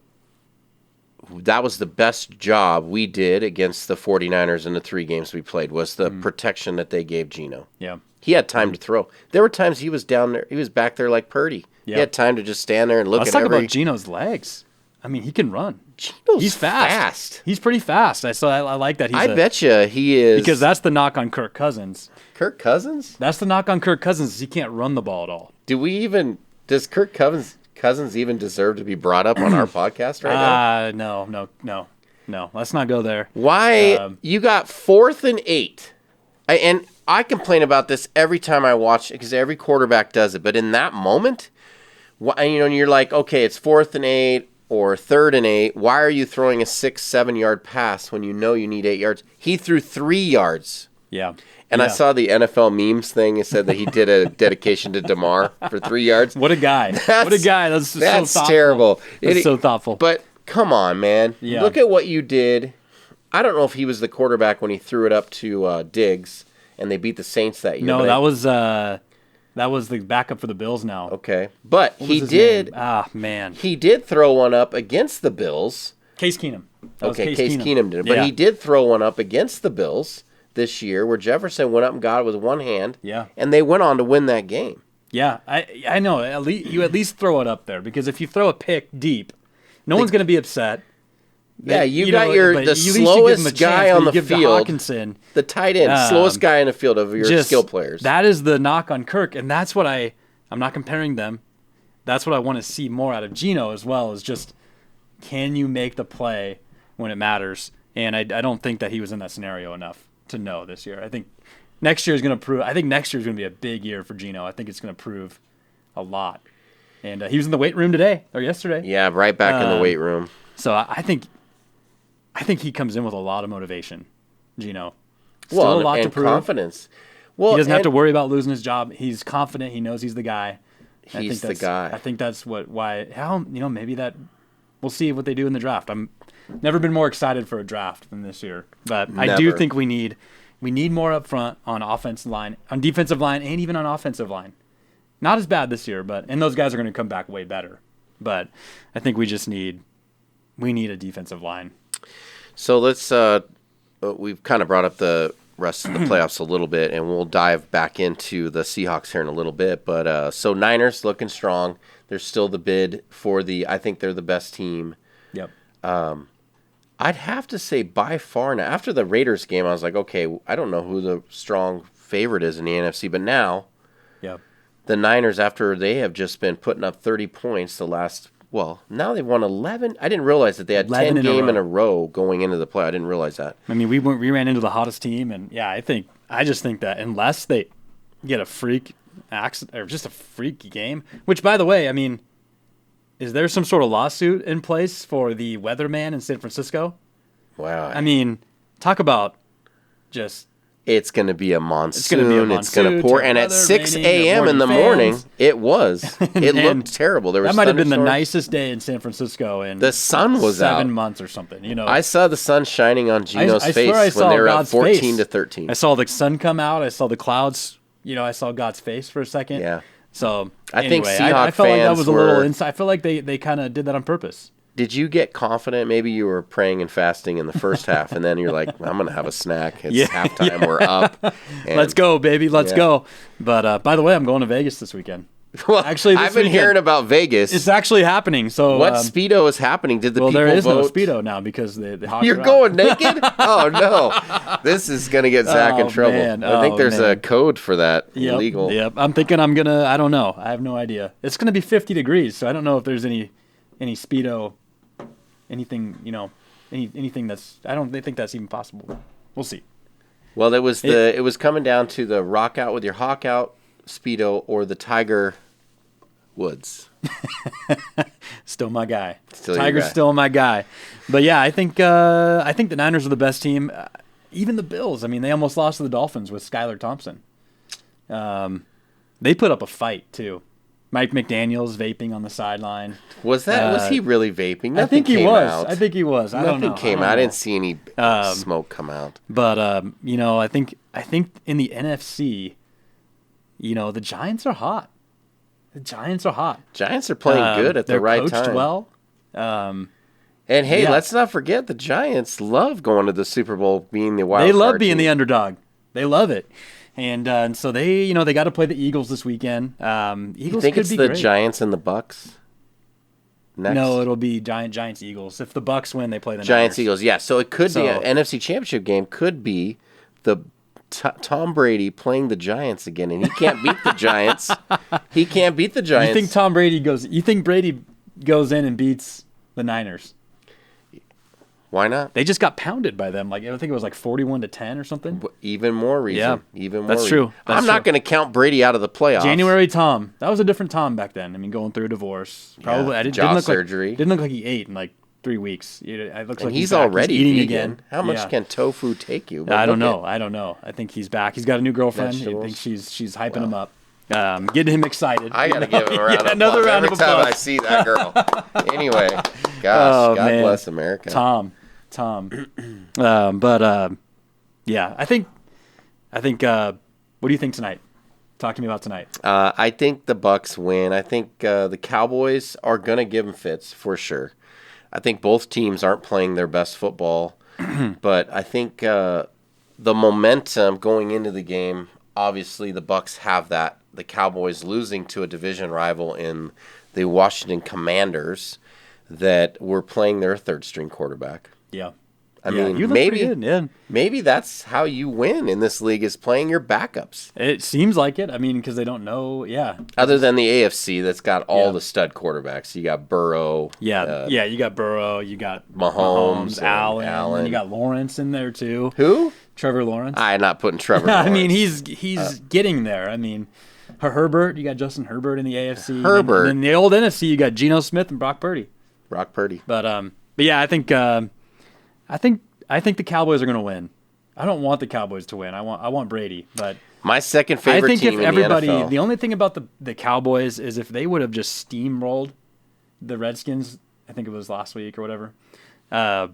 that was the best job we did against the 49ers in the 3 games we played, was the protection that they gave Geno. Yeah. He had time to throw. There were times he was down there. He was back there like Purdy. Yeah. He had time to just stand there and look at every... Let's talk about Geno's legs. I mean, he can run. He's fast. He's pretty fast. I like that. I bet you he is. Because that's the knock on Kirk Cousins. Kirk Cousins? That's the knock on Kirk Cousins is he can't run the ball at all. Does Kirk Cousins even deserve to be brought up on our podcast right now? No. Let's not go there. Why? You got 4th and 8. And I complain about this every time I watch it because every quarterback does it. But in that moment, you're like, okay, it's 4th and 8 or 3rd and 8. Why are you throwing a 6-7 yard pass when you know you need 8 yards? He threw 3 yards. Yeah. And I saw the NFL memes thing. It said that he did a dedication to DeMar for 3 yards. What a guy. What a guy. That's so thoughtful. Terrible. That's so thoughtful. But come on, man. Yeah. Look at what you did. I don't know if he was the quarterback when he threw it up to Diggs and they beat the Saints that year. No, that was the backup for the Bills now. Okay. But he did. Man. He did throw one up against the Bills. Case Keenum. Case Keenum did it. But he did throw one up against the Bills this year where Jefferson went up and got it with one hand. Yeah. And they went on to win that game. Yeah. I know. You at least throw it up there because if you throw a pick deep, no one's going to be upset. Yeah, you got the slowest guy on the field. The tight end, slowest guy in the field of your skill players. That is the knock on Kirk, and that's what I'm not comparing them. That's what I want to see more out of Geno as well, is just can you make the play when it matters? And I don't think that he was in that scenario enough to know this year. I think next year is going to prove. I think next year is going to be a big year for Geno. I think it's going to prove a lot. And he was in the weight room today or yesterday. Yeah, right back in the weight room. So I think he comes in with a lot of motivation, Geno. Still a lot to prove. Confidence. Well, he doesn't have to worry about losing his job. He's confident. He knows he's the guy. He's the guy. I think that's maybe that we'll see what they do in the draft. I'm never been more excited for a draft than this year. But I do think we need more up front on offensive line, on defensive line, and even on offensive line. Not as bad this year, and those guys are going to come back way better. But I think we need a defensive line. So let's we've kind of brought up the rest of the playoffs a little bit, and we'll dive back into the Seahawks here in a little bit. But so Niners looking strong. They're still the bid for I think they're the best team. Yep. I'd have to say by far now, after the Raiders game, I was like, okay, I don't know who the strong favorite is in the NFC, but now the Niners, after they have just been putting up 30 points now they've won 11. I didn't realize that they had 10 games in a row going into the play. I didn't realize that. I mean, we ran into the hottest team, and I just think that unless they get a freak accident or just a freak game, which by the way, I mean, is there some sort of lawsuit in place for the weatherman in San Francisco? Wow. I mean, talk about just it's going to be a monsoon. It's going to pour. And at 6 a.m. in the morning, it was. It looked terrible. There was that might have been the nicest day in San Francisco in the sun was 7 months or something. You know, I saw the sun shining on Gino's face when they were up 14 to 13. I saw the sun come out. I saw the clouds. You know, I saw God's face for a second. Yeah. So I think Seahawks I felt like that was fans a little insight. I feel like they kind of did that on purpose. Did you get confident? Maybe you were praying and fasting in the first half, and then you're like, I'm going to have a snack. It's halftime. We're up. Let's go, baby. Let's go. But by the way, I'm going to Vegas this weekend. Well, actually, I've been hearing about Vegas. It's actually happening. So what speedo is happening? Did the people vote? Well, there is no speedo now because the Hawks You're going naked? Oh no! This is gonna get Zach in trouble. Man. I think there's a code for that. Illegal. Yep. I'm thinking I'm gonna. I don't know. I have no idea. It's gonna be 50 degrees, so I don't know if there's any speedo, anything. You know, anything that's. I don't think that's even possible. We'll see. Well, it was coming down to the rock out with your hawk out speedo or the Tiger Woods. Still my guy. Tiger's still my guy. But yeah, I think the Niners are the best team. Even the Bills. I mean, they almost lost to the Dolphins with Skylar Thompson. They put up a fight too. Mike McDaniel's vaping on the sideline. Was he really vaping? Nothing I think he came was. out. I think he was. I don't know. Nothing came out. I didn't see any smoke come out. But you know, I think in the NFC, you know, the Giants are hot. Giants are playing good at the right time. They're coached well. And hey, let's not forget the Giants love going to the Super Bowl, being the wild card. They love being the underdog. They love it. And so they got to play the Eagles this weekend. Eagles you think it's the Giants and the Bucks? Next? No, it'll be Giants Eagles. If the Bucks win, they play the Giants Niners. Eagles. Yeah, so it could be an NFC Championship game. Could be the Tom Brady playing the Giants again, and he can't beat the Giants. He can't beat the Giants. You think Brady goes in and beats the Niners? Why not? They just got pounded by them. Like, I think it was like 41-10 or something. Even more reason. Yeah, even more. That's reason. true. I'm not going to count Brady out of the playoffs. January Tom. That was a different Tom back then. I mean, going through a divorce. Probably. Jaw surgery. Didn't look like he ate in like 3 weeks. It looks like he's already eating again. How much can tofu take you? I don't know. I think he's back. He's got a new girlfriend. I think she's hyping him up. Getting him excited. I gotta give him a round of another applause round every of time applause. I see that girl. Anyway, gosh, God bless America. Tom. Yeah, I think. What do you think tonight? Talk to me about tonight. I think the Bucks win. I think the Cowboys are gonna give them fits for sure. I think both teams aren't playing their best football, but I think the momentum going into the game. Obviously, the Bucks have that. The Cowboys losing to a division rival in the Washington Commanders that were playing their third-string quarterback. Yeah. I mean, maybe that's how you win in this league is playing your backups. It seems like it. I mean, because they don't know. Yeah. Other than the AFC, that's got all the stud quarterbacks. You got Burrow. Yeah. You got Burrow. You got Mahomes, Allen. And you got Lawrence in there too. Who? Trevor Lawrence. I'm not putting Trevor Lawrence. I mean, he's getting there. I mean, Herbert. You got Justin Herbert in the AFC. Herbert. And in the old NFC, you got Geno Smith and Brock Purdy. But yeah, I think the Cowboys are going to win. I don't want the Cowboys to win. I want Brady, but my second favorite team in the NFL. The only thing about the Cowboys is if they would have just steamrolled the Redskins, I think it was last week or whatever. I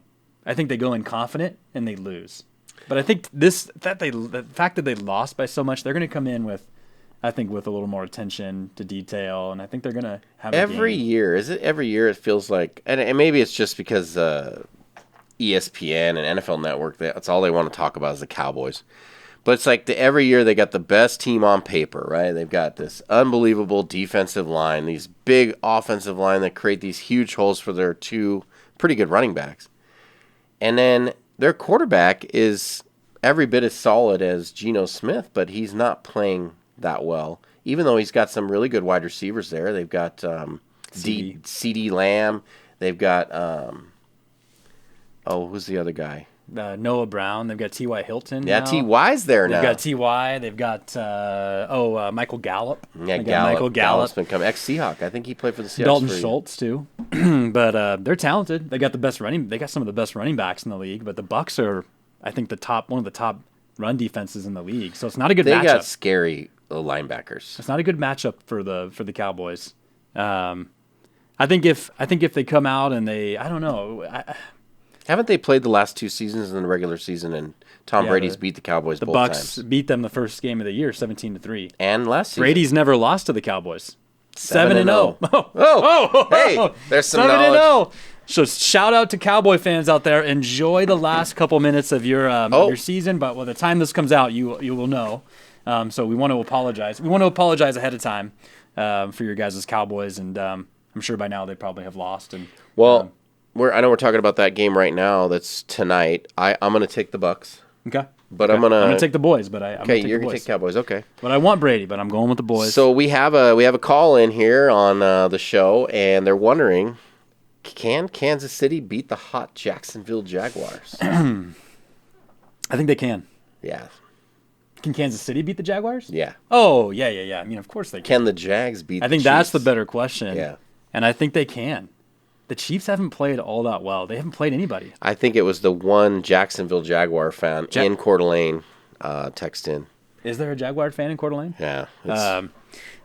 think they go in confident and they lose. But I think the fact that they lost by so much, they're going to come in with a little more attention to detail, and I think they're going to have every year. Is it every year? It feels like, and maybe it's just because ESPN and NFL Network, that's all they want to talk about is the Cowboys. But it's like every year they got the best team on paper, right? They've got this unbelievable defensive line, these big offensive line that create these huge holes for their two pretty good running backs. And then their quarterback is every bit as solid as Geno Smith, but he's not playing that well, even though he's got some really good wide receivers there. They've got CeeDee Lamb. They've got, who's the other guy? Noah Brown. They've got T.Y. Hilton. Yeah, now. T.Y.'s there now. They've got T.Y. They've got Michael Gallup. Yeah, Michael Gallup. Gallup's been coming. Ex-Seahawk. I think he played for the Seahawks. Dalton Schultz too. But they're talented. They got some of the best running backs in the league. But the Bucks are, I think, one of the top run defenses in the league. So it's not a good They matchup. got scary linebackers. It's not a good matchup for the Cowboys. I think if they come out and I don't know. Haven't they played the last 2 seasons in the regular season, and Tom Brady's beat the Cowboys the both Bucks times? beat them the first game of the year, 17-3. And last season. Brady's never lost to the Cowboys. 7-0. 7-0. Oh, hey, there's some 7-0. knowledge. So shout out to Cowboy fans out there. Enjoy the last couple minutes of your season. But by the time this comes out, you will know. So we want to apologize. We want to apologize ahead of time for your guys' Cowboys, and I'm sure by now they probably have lost. And Well, I know we're talking about that game right now. That's tonight. I'm going to take the Bucks. Okay. But Okay. I'm gonna take the boys, but you're gonna take Cowboys. Okay. But I want Brady, but I'm going with the boys. So we have a call in here on the show, and they're wondering, can Kansas City beat the hot Jacksonville Jaguars? I think they can. Yeah. Can Kansas City beat the Jaguars? Yeah. Oh, yeah. I mean, of course they can. Can the Jags beat? I think the that's the Chiefs? better question. Yeah. And I think they can. The Chiefs haven't played all that well. They haven't played anybody. I think it was the one Jacksonville Jaguar fan in Coeur d'Alene text in. Is there a Jaguar fan in Coeur d'Alene? Yeah.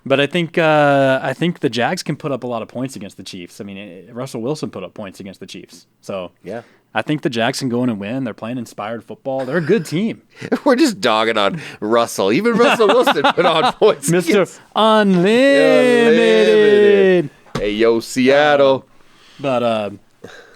But I think the Jags can put up a lot of points against the Chiefs. I mean, Russell Wilson put up points against the Chiefs. So yeah. I think the Jags can go in and win. They're playing inspired football. They're a good team. We're just dogging on Russell. Even Russell Wilson put on points. Mr. Unlimited. Hey, yo, Seattle. But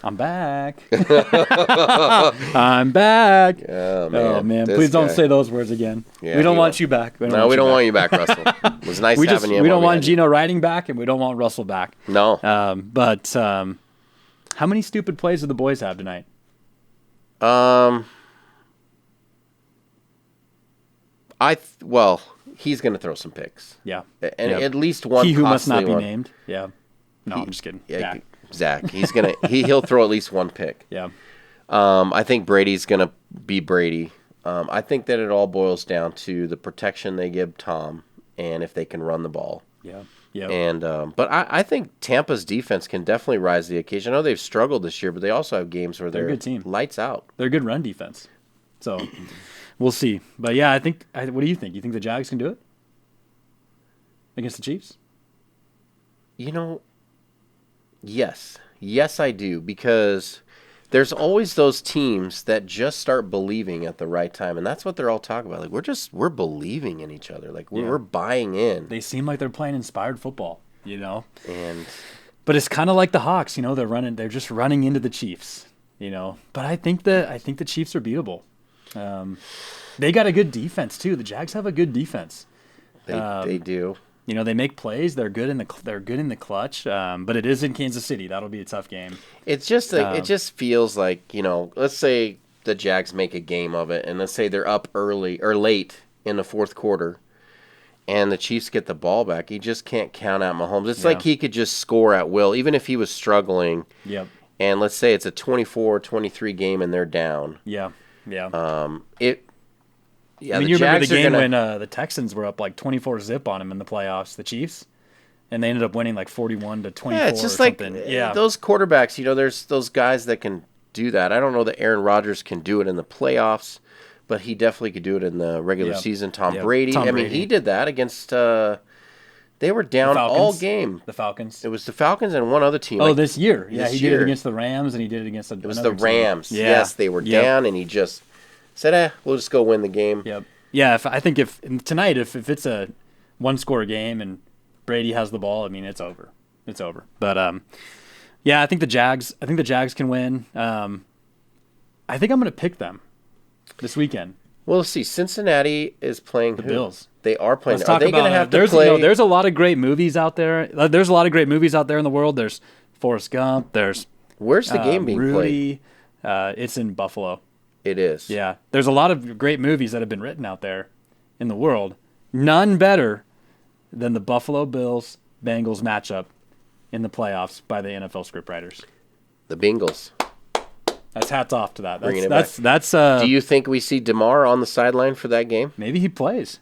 I'm back. I'm back. Oh, man. Please don't say those words again. Yeah, we don't want you back. We don't want you back, Russell. It was nice having you. We don't want Gino Riding back, and we don't want Russell back. No. But how many stupid plays did the boys have tonight? He's going to throw some picks. Yeah. And at least one. He who must not be one. named. Yeah. No, I'm just kidding. Yeah, Zach. He's gonna he'll throw at least one pick. Yeah. I think Brady's gonna be Brady. I think that it all boils down to the protection they give Tom and if they can run the ball. Yeah. Yeah. And but I think Tampa's defense can definitely rise to the occasion. I know they've struggled this year, but they also have games where they're a good team. Lights out. They're a good run defense. So we'll see. But yeah, what do you think? You think the Jags can do it against the Chiefs? Yes. Yes, I do, because there's always those teams that just start believing at the right time, and that's what they're all talking about. Like, we're believing in each other. Like, we're buying in. They seem like they're playing inspired football, And but it's kind of like the Hawks, they're just running into the Chiefs, But I think the Chiefs are beatable. They got a good defense too. The Jags have a good defense. They do. They make plays. They're good in the clutch. But it is in Kansas City. That'll be a tough game. It's just like it just feels like, let's say the Jags make a game of it, and let's say they're up early or late in the fourth quarter, and the Chiefs get the ball back. You just can't count out Mahomes. It's like he could just score at will, even if he was struggling. Yep. And let's say it's a 24-23 game and they're down. Yeah. Yeah. Yeah, I mean, you remember the game when the Texans were up like 24-0 on them in the playoffs, the Chiefs, and they ended up winning like 41-24. Yeah, it's just or like something. Yeah. Those quarterbacks. There's those guys that can do that. I don't know that Aaron Rodgers can do it in the playoffs, but he definitely could do it in the regular season. Tom Brady. I mean, he did that against. They were down all game. The Falcons. It was the Falcons and one other team. Oh, this year. Yeah, he did year. it against the Rams, and he did it against It was the Rams. Yeah. Yes, they were down, and he just said, we'll just go win the game. Yep. Yeah, I think if tonight, if it's a one-score game and Brady has the ball, I mean, it's over. It's over. But I think the Jags can win. I think I'm going to pick them this weekend. Well, let's see. Cincinnati is playing the Bills. They are playing. Let's are talk they going to have to play? There's a lot of great movies out there. There's a lot of great movies out there in the world. There's Forrest Gump. There's Where's the game being Rudy. It's in Buffalo. It is. Yeah. There's a lot of great movies that have been written out there in the world. None better than the Buffalo Bills-Bengals matchup in the playoffs by the NFL scriptwriters. The Bengals. That's hats off to that. Bringing it That's Do you think we see DeMar on the sideline for that game? Maybe he plays.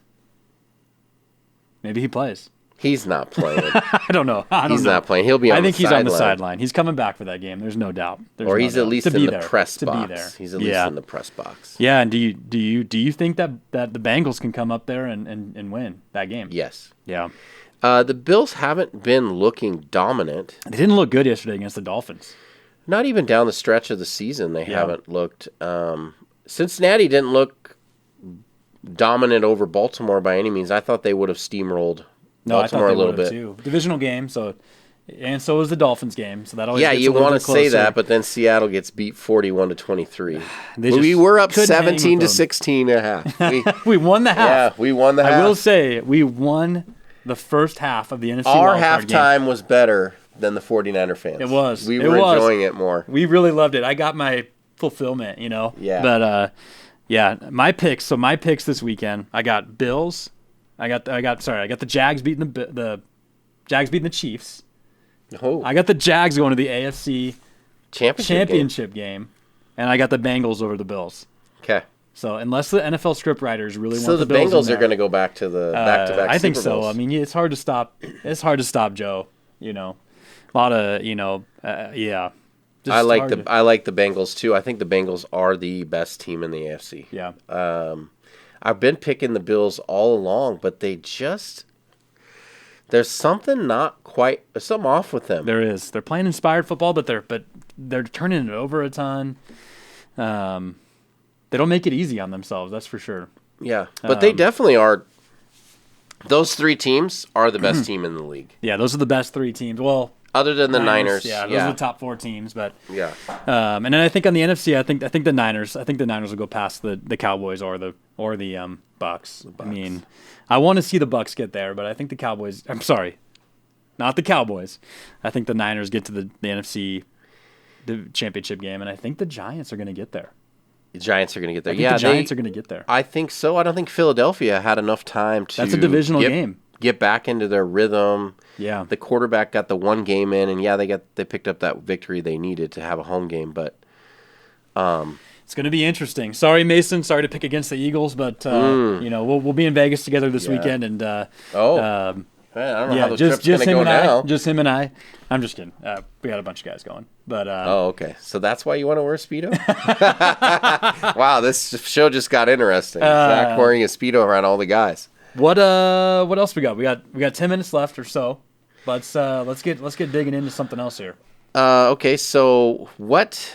He's not playing. I don't know. He's not playing. He'll be on the sideline. I think he's on the sideline. He's coming back for that game. There's no doubt. Or he's at least in the press to box. Be there. He's at least in the press box. Yeah, and do you think that the Bengals can come up there and win that game? Yes. Yeah. The Bills haven't been looking dominant. They didn't look good yesterday against the Dolphins. Not even down the stretch of the season, they haven't looked. Cincinnati didn't look dominant over Baltimore by any means. I thought they would have steamrolled Baltimore a little bit. Too. Divisional game, so was the Dolphins game. So that always gets you want to say that, but then Seattle gets beat 41-23. We were up 17-16 at half. We won the half. Yeah, we won the half. I will say we won the first half of the NFC. Our halftime was better than the 49er fans. It was. We were enjoying it more. We really loved it. I got my fulfillment, Yeah. But my picks. So my picks this weekend, I got Bills. I got the Jags beating the Chiefs. Oh. I got the Jags going to the AFC championship game, and I got the Bengals over the Bills. Okay. So unless the NFL script writers really want the Bills Bengals are going to go back to the back-to-back I think Super Bowls. so. I mean, it's hard to stop. It's hard to stop Joe. A lot of yeah. I like the Bengals too. I think the Bengals are the best team in the AFC. Yeah. I've been picking the Bills all along, but there's something something off with them. There is. They're playing inspired football, but they're turning it over a ton. They don't make it easy on themselves, that's for sure. Yeah, but they definitely are. Those three teams are the best team in the league. Yeah, those are the best three teams. Well, other than the Niners. Yeah, those are the top four teams. But yeah. And then I think on the NFC, I think the Niners. I think the Niners will go past the Cowboys or the Bucks. I mean, I want to see the Bucks get there, but I think the Cowboys. I'm sorry, not the Cowboys. I think the Niners get to the NFC championship game, and I think the Giants are going to get there. The Giants are going to get there. I think the Giants are going to get there. I think so. I don't think Philadelphia had enough time to. That's a divisional game. Get back into their rhythm. Yeah. The quarterback got the one game in, and they picked up that victory they needed to have a home game. But it's going to be interesting. Sorry, Mason. Sorry to pick against the Eagles, but we'll be in Vegas together this weekend, and man, I don't know how the trip's going to go now. Just him and I. I'm just kidding. We got a bunch of guys going, but okay. So that's why you want to wear a Speedo? Wow, this show just got interesting. Zach wearing a Speedo around all the guys. What else we got? We got 10 minutes left or so. Let's get digging into something else here. Okay, so what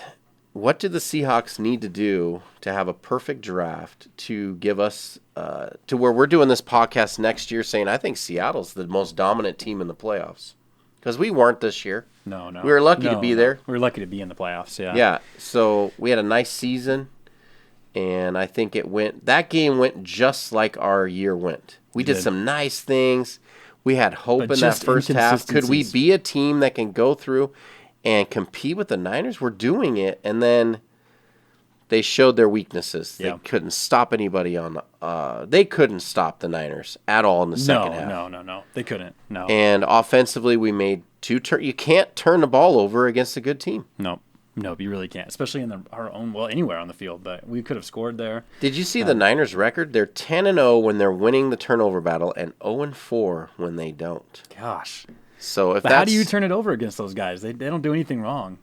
do the Seahawks need to do to have a perfect draft to give us to where we're doing this podcast next year saying I think Seattle's the most dominant team in the playoffs? Because we weren't this year. No. We were lucky to be there. We were lucky to be in the playoffs, yeah. Yeah, so we had a nice season. And I think that game went just like our year went. We did some nice things. We had hope in that first half. Could we be a team that can go through and compete with the Niners? We're doing it. And then they showed their weaknesses. They couldn't stop anybody they couldn't stop the Niners at all in the second half. No. They couldn't. No. And offensively, we made two you can't turn the ball over against a good team. No, you really can't, especially in our own, anywhere on the field. But we could have scored there. Did you see the Niners' record? They're 10-0 when they're winning the turnover battle, and 0-4 when they don't. Gosh. So how do you turn it over against those guys? They don't do anything wrong.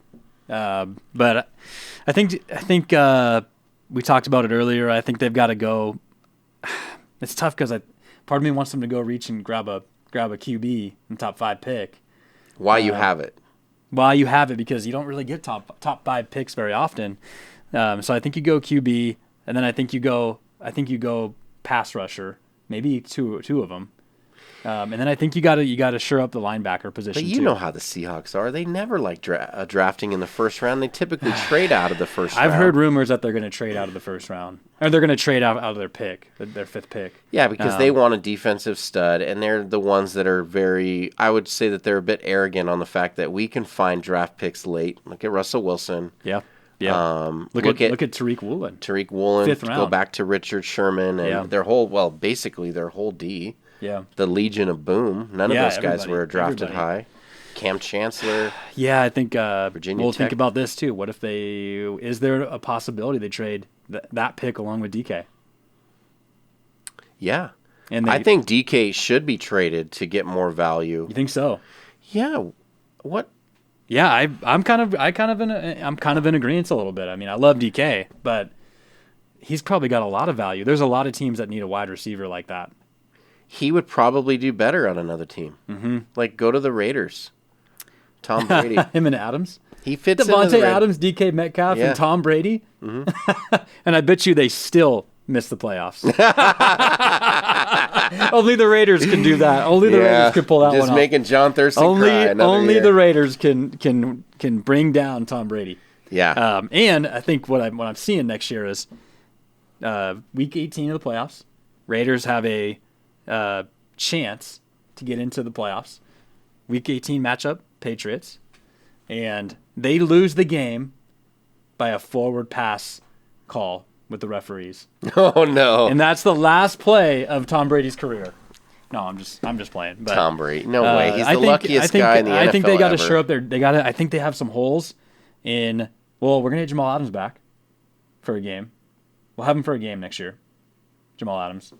But I think we talked about it earlier. I think they've got to go. It's tough because part of me wants them to go reach and grab a QB and top 5 pick. Why you have it? While you have it, because you don't really get top 5 picks very often. So I think you go QB, and then I think you go pass rusher, maybe two of them. And then I think you got to shore up the linebacker position. But you know how the Seahawks are. They never like drafting in the first round. They typically trade out of the first round. I've heard rumors that they're going to trade out of the first round. Or they're going to trade out of their pick, their 5th pick. Yeah, because they want a defensive stud, and they're the ones that are I would say that they're a bit arrogant on the fact that we can find draft picks late. Look at Russell Wilson. Yeah. Yeah. Look at Tariq Woolen. 5th round. Go back to Richard Sherman and their whole D. Yeah. The Legion of Boom. None of those guys were drafted high. Cam Chancellor. Yeah, I think Virginia we'll Tech. think about this too. What if is there a possibility they trade that pick along with DK? Yeah. And I think DK should be traded to get more value. You think so? Yeah. What? Yeah, I'm kind of in agreement a little bit. I mean, I love DK, but he's probably got a lot of value. There's a lot of teams that need a wide receiver like that. He would probably do better on another team. Mm-hmm. Like, go to the Raiders. Tom Brady. Him and Adams. He fits in. Devontae Adams, DK Metcalf, and Tom Brady. Mm-hmm. And I bet you they still miss the playoffs. Only the Raiders can do that. Only the Raiders can pull that one off. Just making John Thurston cry only year. the Raiders can bring down Tom Brady. Yeah. And I think what I'm seeing next year is week 18 of the playoffs. Raiders have a chance to get into the playoffs. Week 18 matchup, Patriots. And they lose the game by a forward pass call with the referees. Oh no! And that's the last play of Tom Brady's career. No, I'm just playing. But, Tom Brady, no way. He's the luckiest guy in the NFL. I think they got to ever. show up there. I think they have some holes in. Well, we're gonna get Jamal Adams back for a game. We'll have him for a game next year. Jamal Adams,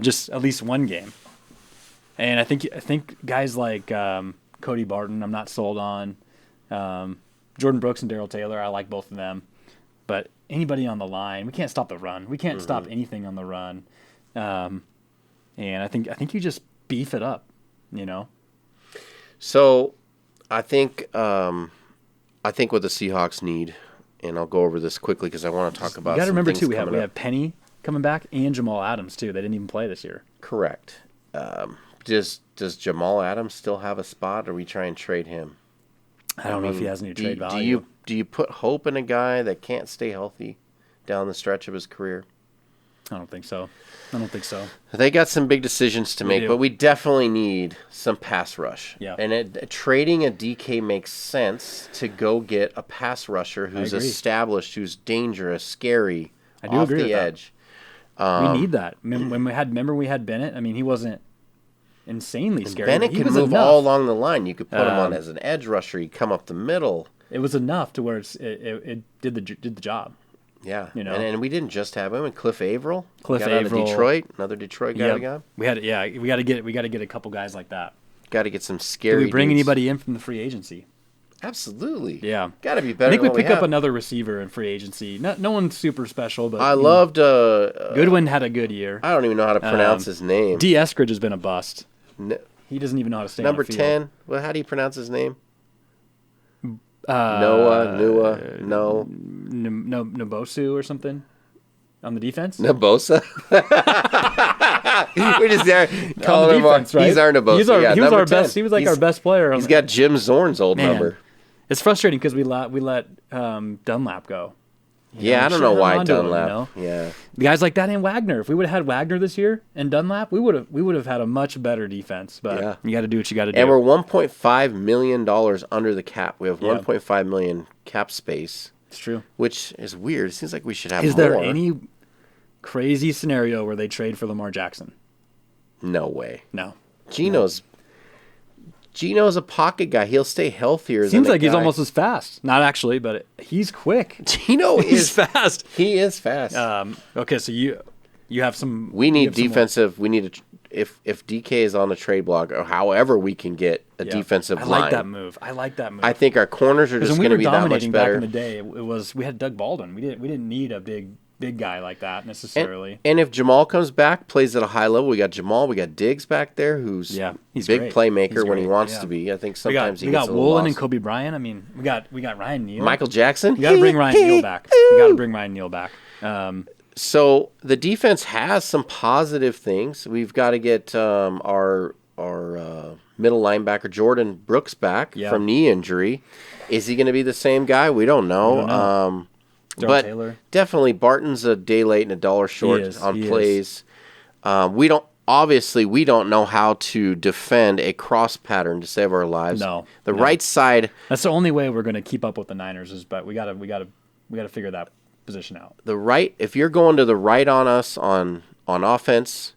just at least one game. And I think guys like Cody Barton, I'm not sold on. Jordan Brooks and Darrell Taylor, I like both of them. But anybody on the line, we can't stop the run. We can't stop anything on the run. And I think you just beef it up, you know. So, I think what the Seahawks need, and I'll go over this quickly because I want to talk about. You got to remember too, we up. have Penny coming back and Jamal Adams too. They didn't even play this year. Correct. Does Jamal Adams still have a spot, or we try and trade him? I don't know if he has any trade value. Do you put hope in a guy that can't stay healthy down the stretch of his career? I don't think so. They got some big decisions to make, but we definitely need some pass rush. Yeah. And trading a DK makes sense to go get a pass rusher who's established, who's dangerous, scary, off the edge. We need that. Remember we had Bennett? I mean, he wasn't insanely scary. Bennett could move all along the line. You could put him on as an edge rusher. He'd come up the middle. It was enough to where it did the job. Yeah, you know, and we didn't just have him. And Cliff Averill, Averill, Detroit, another Detroit guy. Yep. We got to get a couple guys like that. Got to get some scary. Do we bring dudes. anybody in from the free agency? Absolutely. Yeah, got to be better. I think than we pick up another receiver in free agency. No one super special, but I loved. Goodwin had a good year. I don't even know how to pronounce his name. D. Eskridge has been a bust. No. He doesn't even know how to stay Number on the field. 10. Well, how do you pronounce his name? Nabosu or something on the defense. Nabosa. We just calling him defense, right? He's our Nabosa. He was our 10. best. He was like our best player. He's got Jim Zorn's old number. It's frustrating because we let Dunlap go. I don't know why Dunlap. You know? Yeah, guys like that and Wagner. If we would have had Wagner this year and Dunlap, we would have had a much better defense. But you got to do what you got to do. And we're $1.5 million under the cap. We have $1.5 million cap space. It's true. Which is weird. It seems like we should have more. Is there any crazy scenario where they trade for Lamar Jackson? No way. No. Gino's a pocket guy. He'll stay healthier. Seems like he's almost as fast. Not actually, but he's quick. He's fast. He is fast. Okay, so you have some. We need defensive. We need if DK is on the trade block or however we can get a defensive line. I like that move. I think our corners are just going to be that much better. Back in the day, we had Doug Baldwin. We didn't need a big guy like that necessarily. And if Jamal comes back, plays at a high level, we got Jamal, we got Diggs back there, who's he's big great. Playmaker when he wants to be. I think sometimes we got Woolen and Kobe Bryant. I mean, we got Ryan Neal, Michael Jackson. You got to bring Ryan Neal back. So the defense has some positive things. We've got to get our middle linebacker Jordan Brooks back from knee injury. Is he going to be the same guy? We don't know. But Taylor. Definitely Barton's a day late and a dollar short on plays. We don't know how to defend a cross pattern to save our lives. No. Right side. That's the only way we're going to keep up with the Niners but we got to figure that position out. The right, if you're going to the right on us on offense,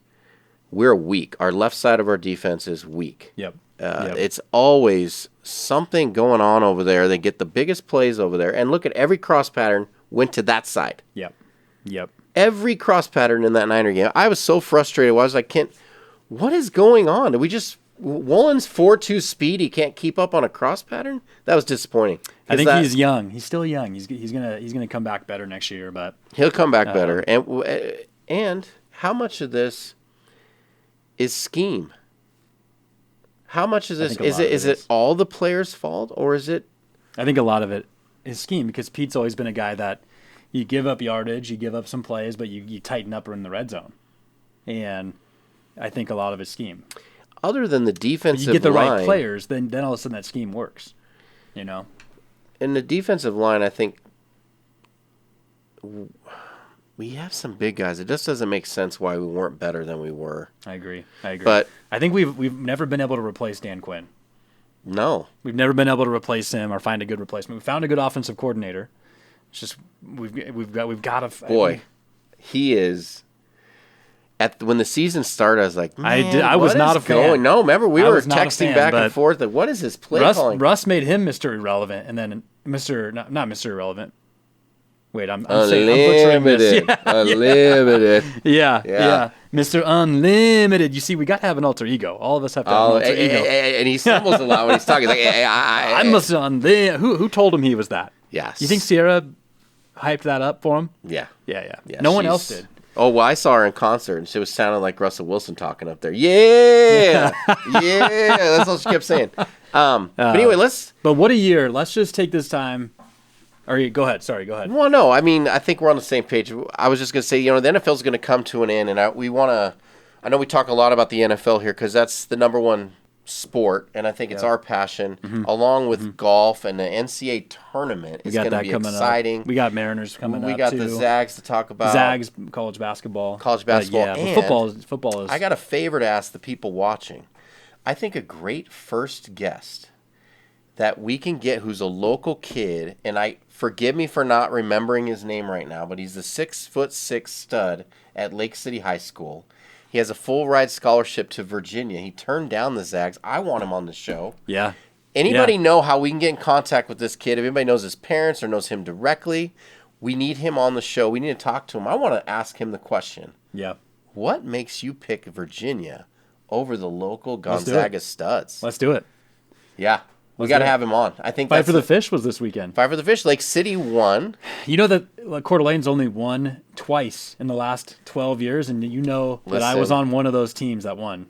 we're weak. Our left side of our defense is weak. Yep. It's always something going on over there. They get the biggest plays over there. And look at every cross pattern went to that side. Yep. every cross pattern in that Niner game. I was so frustrated. I was like, what is going on? Did we just Woolen's 4.2 speed? He can't keep up on a cross pattern. That was disappointing. I think he's young. He's still young. He's gonna come back better next year, but he'll come back better. And how much of this is scheme? How much is this? Is it all the players' fault, or is it? I think a lot of it is scheme, because Pete's always been a guy that you give up yardage, you give up some plays, but you tighten up in the red zone. And I think a lot of it's scheme. Other than the defensive line, you get the right players, then all of a sudden that scheme works. You know? In the defensive line, I think we have some big guys. It just doesn't make sense why we weren't better than we were. I agree. But I think we've never been able to replace Dan Quinn. No. We've never been able to replace him or find a good replacement. We found a good offensive coordinator. It's just we've got to. Boy, he is. When the season started, I was like, man, I was not a fan. No, remember we were texting back and forth. Like, what is this play calling? Russ made him Mr. Irrelevant, and then not Mr. Irrelevant. Wait, I'm butchering this. Yeah, Unlimited. Yeah. Mr. Unlimited. You see, we got to have an alter ego. All of us have to have an alter ego. And he stumbles a lot when he's talking. He's like, I'm Mr. Unlimited. Who told him he was that? Yes. You think Sierra hyped that up for him? Yeah. No one else did. Oh, well, I saw her in concert, and she was sounding like Russell Wilson talking up there. Yeah. That's all she kept saying. But anyway, But what a year. Let's just take this time. Go ahead. Sorry, go ahead. Well, no, I mean, I think we're on the same page. I was just going to say, the NFL is going to come to an end, and I know we talk a lot about the NFL here because that's the number one sport, and I think it's our passion, along with golf and the NCAA tournament. It's going to be exciting. We got Mariners coming up, We got the Zags to talk about. Zags, college basketball. And football is. I got a favor to ask the people watching. I think a great first guest that we can get who's a local kid, and forgive me for not remembering his name right now, but he's a 6'6" stud at Lake City High School. He has a full ride scholarship to Virginia. He turned down the Zags. I want him on the show. Yeah. Anybody know how we can get in contact with this kid? If anybody knows his parents or knows him directly, we need him on the show. We need to talk to him. I want to ask him the question. Yeah. What makes you pick Virginia over the local Gonzaga studs? Let's do it. Yeah. We got to have him on. I think Fight for the Fish was this weekend. Fight for the Fish. Lake City won. You know that Coeur d'Alene's only won twice in the last 12 years, and that I was on one of those teams that won.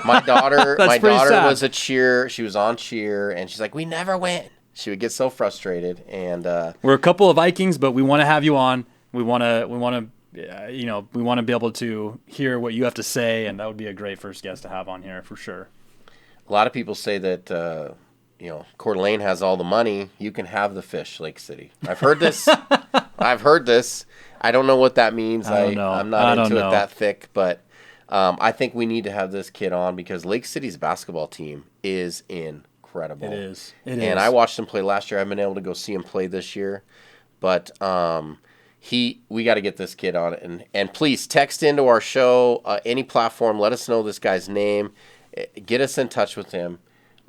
My daughter was a cheer. She was on cheer, and she's like, "We never win." She would get so frustrated. And we're a couple of Vikings, but we want to have you on. We want to be able to hear what you have to say, and that would be a great first guest to have on here for sure. A lot of people say that. Coeur d'Alene has all the money. You can have the fish, Lake City. I've heard this. I don't know what that means. I'm not into it that thick, but I think we need to have this kid on because Lake City's basketball team is incredible. It is. And I watched him play last year. I haven't been able to go see him play this year, but we got to get this kid on. And please text into our show, any platform. Let us know this guy's name. Get us in touch with him.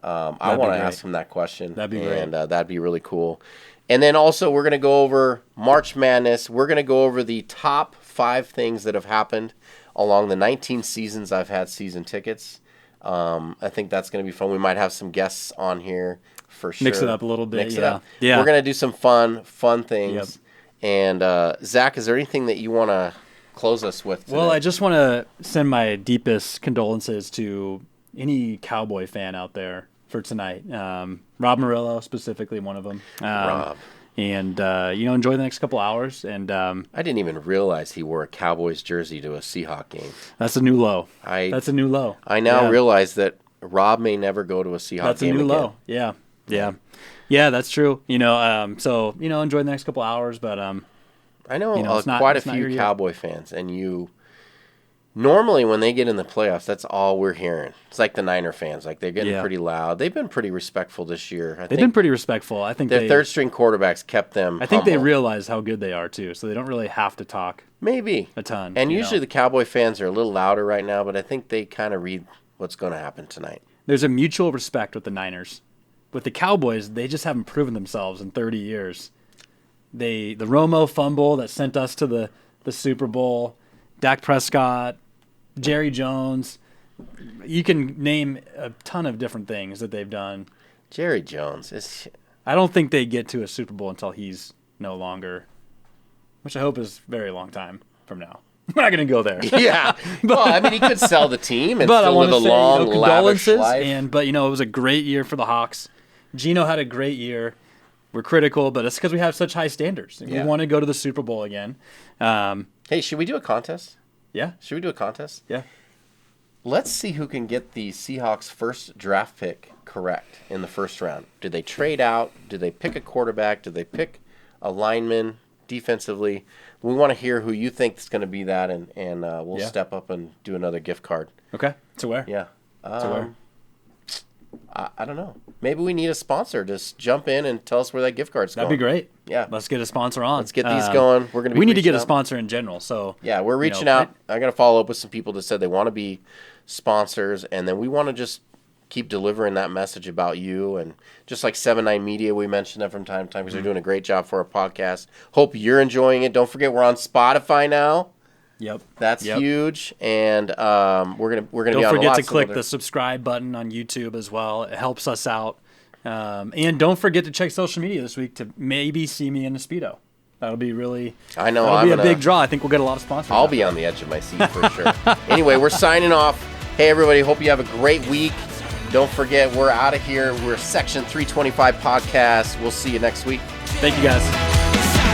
I want to ask him that question. That'd be great. And that'd be really cool. And then also we're going to go over March Madness. We're going to go over the top 5 things that have happened along the 19 seasons I've had season tickets. I think that's going to be fun. We might have some guests on here for sure. Mix it up a little bit. Yeah. We're going to do some fun things. Yep. And Zach, is there anything that you want to close us with today? Well, I just want to send my deepest condolences to any Cowboy fan out there for tonight. Rob Murillo, specifically one of them. Rob. And, enjoy the next couple hours. And I didn't even realize he wore a Cowboys jersey to a Seahawk game. That's a new low. That's a new low. I now realize that Rob may never go to a Seahawk game again. That's a new low. Yeah. Yeah, that's true. So enjoy the next couple hours. But I know quite a few Cowboy fans, and normally when they get in the playoffs, that's all we're hearing. It's like the Niner fans, like they're getting pretty loud. They've been pretty respectful this year. They've been pretty respectful. I think their third string quarterbacks kept them. I think they realize how good they are too, so they don't really have to talk. Maybe a ton. And usually the Cowboy fans are a little louder right now, but I think they kind of read what's going to happen tonight. There's a mutual respect with the Niners. With the Cowboys, they just haven't proven themselves in 30 years. The Romo fumble that sent us to the the Super Bowl, Dak Prescott, Jerry Jones. You can name a ton of different things that they've done. Jerry Jones is. I don't think they get to a Super Bowl until he's no longer, which I hope is a very long time from now. I'm not going to go there. Yeah. Well, I mean, he could sell the team and But I still want live to a say, long, lavish condolences. life. But, it was a great year for the Hawks. Gino had a great year. We're critical, but it's because we have such high standards. Yeah. We want to go to the Super Bowl again. Hey, should we do a contest? Yeah. Should we do a contest? Yeah. Let's see who can get the Seahawks' first draft pick correct in the first round. Did they trade out? Did they pick a quarterback? Did they pick a lineman defensively? We want to hear who you think is going to be that, and we'll step up and do another gift card. Okay. To where? Yeah. To where? I don't know. Maybe we need a sponsor. Just jump in and tell us where that gift card's going. That'd be great. Yeah. Let's get a sponsor on. Let's get these going. We're going to be We need to get a reaching out. sponsor in general. So Yeah, we're reaching out. I'm going to follow up with some people that said they want to be sponsors, and then we want to just keep delivering that message about you. And just like 7-9 Media, we mentioned that from time to time because they're doing a great job for our podcast. Hope you're enjoying it. Don't forget, we're on Spotify now. Yep. That's huge, and we're gonna be on Don't forget lots to click of the subscribe button on YouTube as well. It helps us out. And don't forget to check social media this week to maybe see me in a speedo. That'll be really. I know. That'll be a big draw. I think we'll get a lot of sponsors. I'll be on the edge of my seat for sure. Anyway, we're signing off. Hey, everybody. Hope you have a great week. Don't forget, we're out of here. We're Section 325 Podcast. We'll see you next week. Thank you, guys.